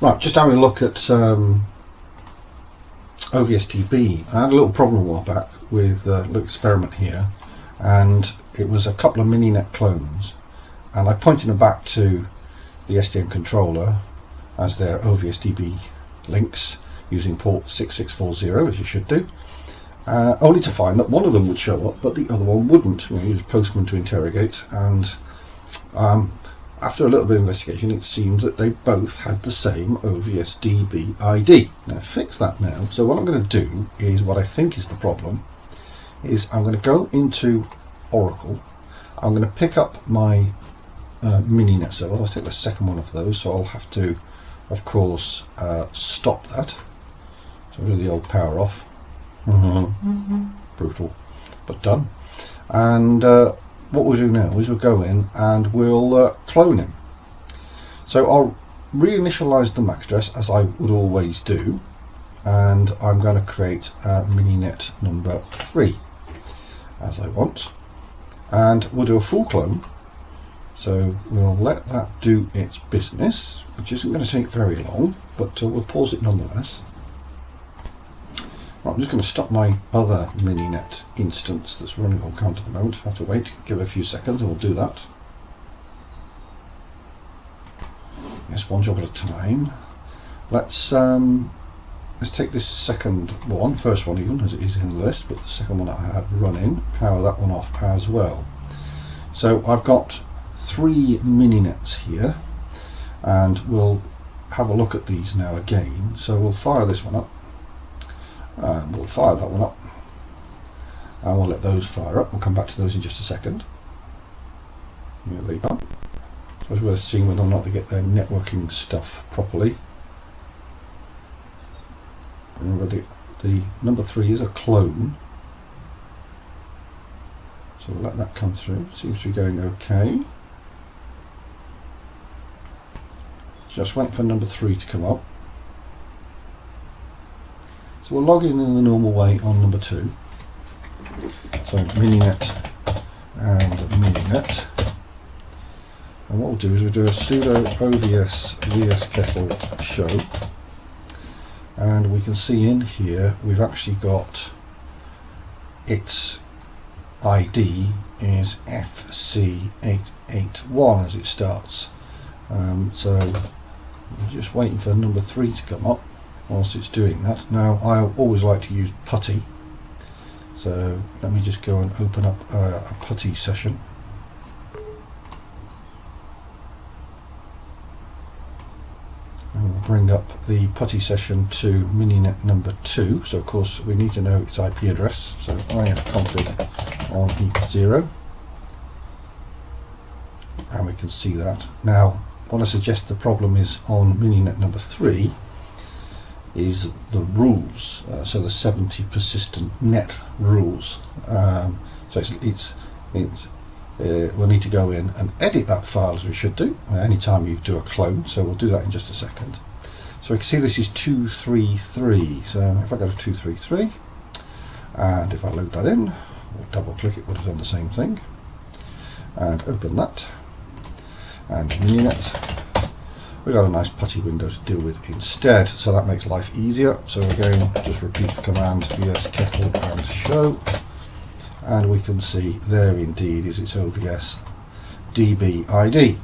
Right, just having a look at OVSDB. I had a little problem a while back with a little experiment here, and it was a couple of mininet clones, and I pointed them back to the SDN Controller as their OVSDB links using port 6640, as you should do, only to find that one of them would show up but the other one wouldn't. We used postman to interrogate, and after a little bit of investigation it seemed that they both had the same OVSDB ID. Now fix that now. So what I'm going to do is, what I think is the problem is, I'm going to go into Oracle, I'm going to pick up my mininet server. I'll take the second one of those, so I'll have to, of course, stop that. So rid of the old power off. Brutal, but done. And what we'll do now is we'll go in and we'll clone him. So I'll reinitialize the MAC address as I would always do, and I'm going to create mininet number 3 as I want, and we'll do a full clone. So we'll let that do its business, which isn't going to take very long, but we'll pause it nonetheless. Right, I'm just going to stop my other mininet instance that's running on count at the moment. I have to wait, give it a few seconds, and we'll do that. Yes, one job at a time. Let's take this second one, first one even, as it is in the list, but the second one I had running, power that one off as well. So I've got 3 mininets here, and we'll have a look at these now again. So we'll fire this one up, and we'll fire that one up, and we'll let those fire up. We'll come back to those in just a second. Here they go. So it's worth seeing whether or not they get their networking stuff properly. Remember, the number 3 is a clone, so we'll let that come through. Seems to be going okay. Just wait for number 3 to come up. So we'll log in the normal way on number 2. So mininet and mininet. And what we'll do is we'll do a sudo ovs vskettle show. And we can see in here we've actually got its ID is FC881 as it starts. So we're just waiting for number 3 to come up whilst it's doing that. Now I always like to use putty, so let me just go and open up a putty session. And we'll bring up the putty session to mininet number 2. So of course we need to know its IP address. So ifconfig on eth0, and we can see that. Now what I suggest the problem is on mininet number 3 is the rules, so the 70 persistent net rules. So we'll need to go in and edit that file, as we should do anytime you do a clone, so we'll do that in just a second. So we can see this is 233, so if I go to 233 and if I load that in, we'll double click it, would have done the same thing, and open that, and mininet. We've got a nice putty window to deal with instead, so that makes life easier. So again, just repeat the command vskettle and show, and we can see there indeed is its OVSDB ID.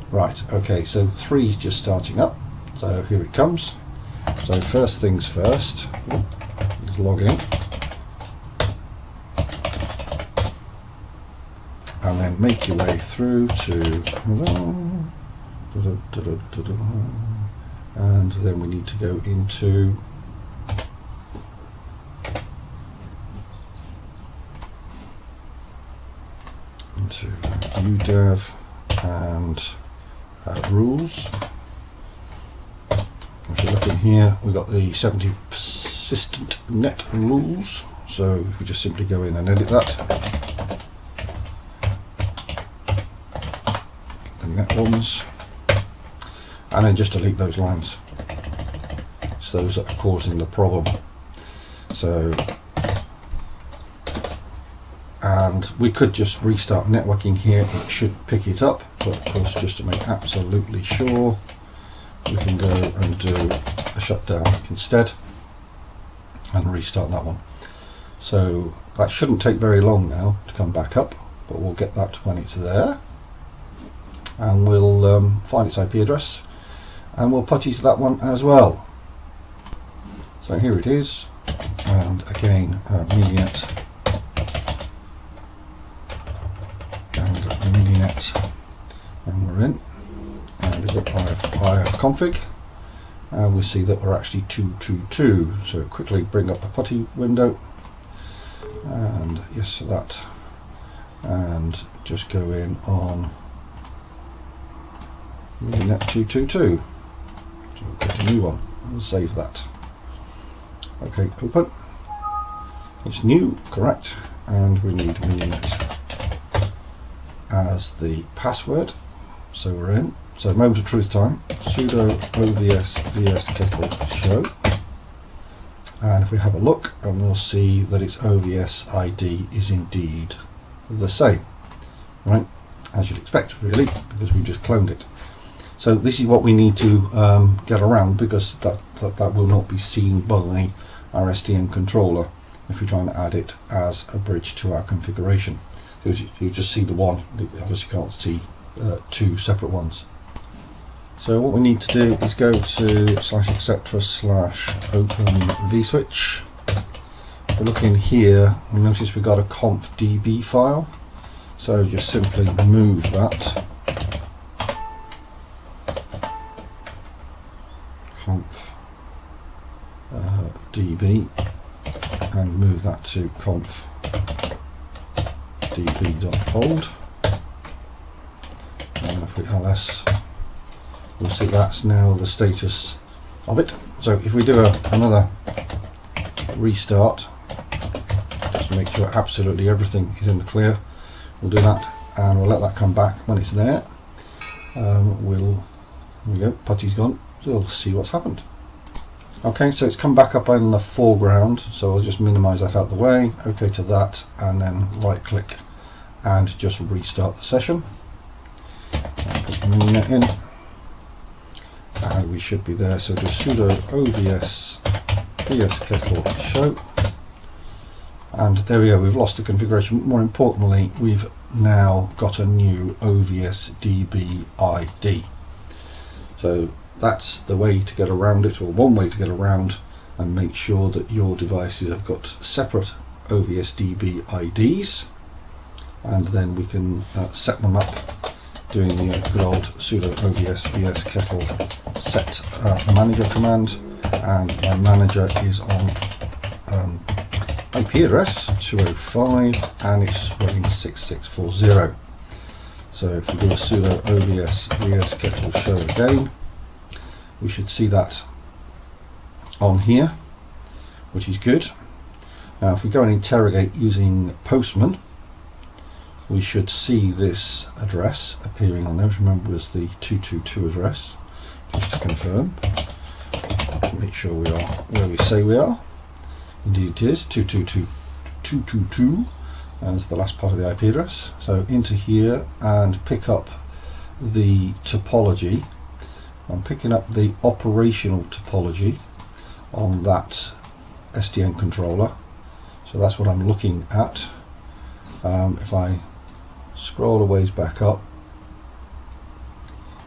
Right, okay, so 3 is just starting up, so here it comes. So first things first, let's log in, and then make your way through to, and then we need to go into udev and rules. If you look in here, we've got the 70 persistent net rules, so if we just simply go in and edit that, the net ones, and then just delete those lines, so those that are causing the problem. So, and we could just restart networking here, it should pick it up, but of course just to make absolutely sure, we can go and do a shutdown instead and restart that one. So that shouldn't take very long now to come back up, but we'll get that when it's there, and we'll find its IP address and we'll putty to that one as well. So here it is, and again MediaNet and the MediaNet, and we're in, and we've got IF config, and we see that we're actually 222. So quickly bring up the putty window, and yes, that, and just go in on MediaNet 222. So we'll create a new one and save that. Okay, open. It's new, correct, and we need MediaNet as the password. So we're in. So moment of truth time, sudo OVSVS show, and if we have a look, and we'll see that its OVS ID is indeed the same, right, as you'd expect really, because we just cloned it. So this is what we need to get around, because that will not be seen by our SDN controller if we try and add it as a bridge to our configuration. So you just see the one, you obviously can't see two separate ones. So what we need to do is go to /etc/openvswitch. We're looking here, we notice we got a conf.db file, so just simply move that conf.db and move that to conf.db.old, and if we ls, we'll see that's now the status of it. So if we do another restart, just make sure absolutely everything is in the clear, we'll do that, and we'll let that come back when it's there. Here we go, putty's gone, so we'll see what's happened. Okay, so it's come back up in the foreground, so I'll just minimize that out of the way, okay to that, and then right click and just restart the session. I'll put the MediaNet in, and we should be there. So just sudo OVSVS show, and there we go, we've lost the configuration. More importantly, we've now got a new OVSDB ID. So that's the way to get around it, or one way to get around and make sure that your devices have got separate OVSDB IDs, and then we can set them up doing the good old sudo OVSVS set manager command, and my manager is on IP address 205 and it's running 6640. So if we do a sudo OVSVS show again, we should see that on here, which is good. Now if we go and interrogate using postman, we should see this address appearing on there, which remember was the 222 address, just to confirm, make sure we are where we say we are. Indeed it is 222 as the last part of the IP address. So into here and pick up the topology. I'm picking up the operational topology on that SDN controller, so that's what I'm looking at. If I scroll a ways back up,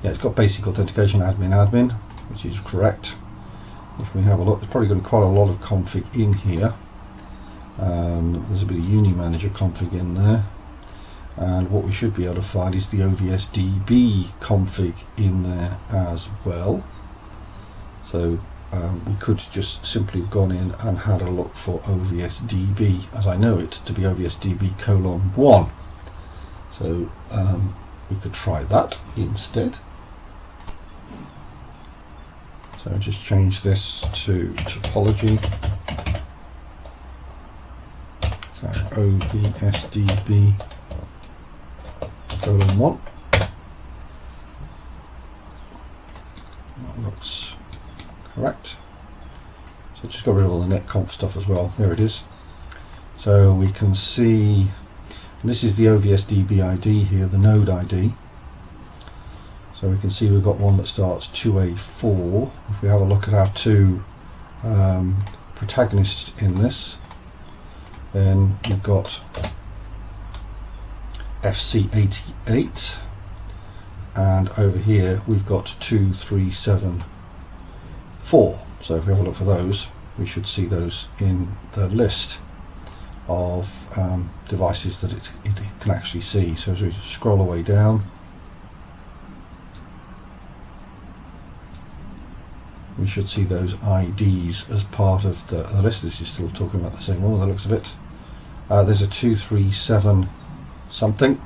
yeah, it's got basic authentication admin, which is correct. If we have a look, there's probably going to be quite a lot of config in here. There's a bit of uni manager config in there, and what we should be able to find is the OVSDB config in there as well. So we could just simply have gone in and had a look for OVSDB, as I know it to be OVSDB:1. So we could try that instead. So just change this to topology /OVSDB:1. That looks correct. So just got rid of all the netconf stuff as well. There it is. So we can see, and this is the OVSDB ID here, the node ID. So we can see we've got one that starts 2A4. If we have a look at our two protagonists in this, then we've got FC88, and over here we've got 2374. So if we have a look for those, we should see those in the list of devices that it can actually see. So as we scroll away down, we should see those IDs as part of the list. This is still talking about the same one by the looks of it. There's a 237 something,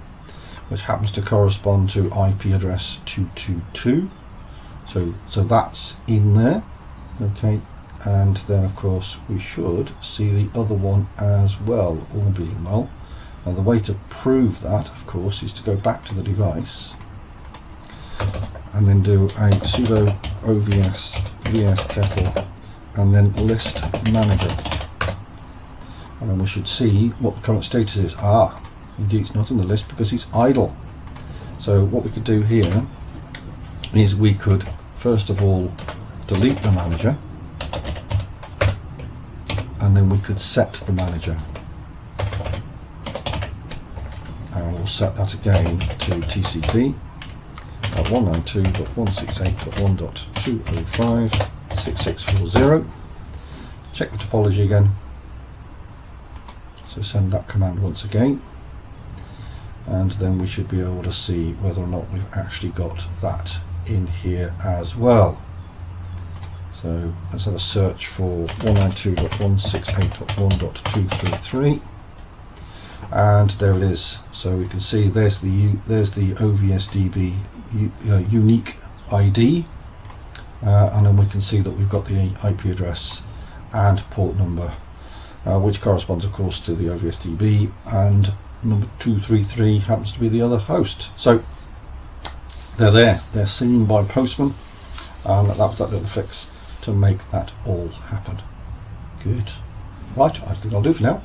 which happens to correspond to IP address 222. So that's in there. Okay, and then of course we should see the other one as well, all being well. Now the way to prove that, of course, is to go back to the device and then do a sudo ovs vs kettle and then list manager, and then we should see what the current status is. Indeed it's not in the list because it's idle. So what we could do here is we could first of all delete the manager, and then we could set the manager, and we'll set that again to TCP 192.168.1.205.6640. Check the topology again, so send that command once again, and then we should be able to see whether or not we've actually got that in here as well. So let's have a search for 192.168.1.233, and there it is. So we can see there's the OVSDB unique ID, and then we can see that we've got the IP address and port number, which corresponds of course to the OVSDB, and number 233 happens to be the other host. So they're seen by Postman, and that was that little fix to make that all happen. Good. Right, I think I'll do for now.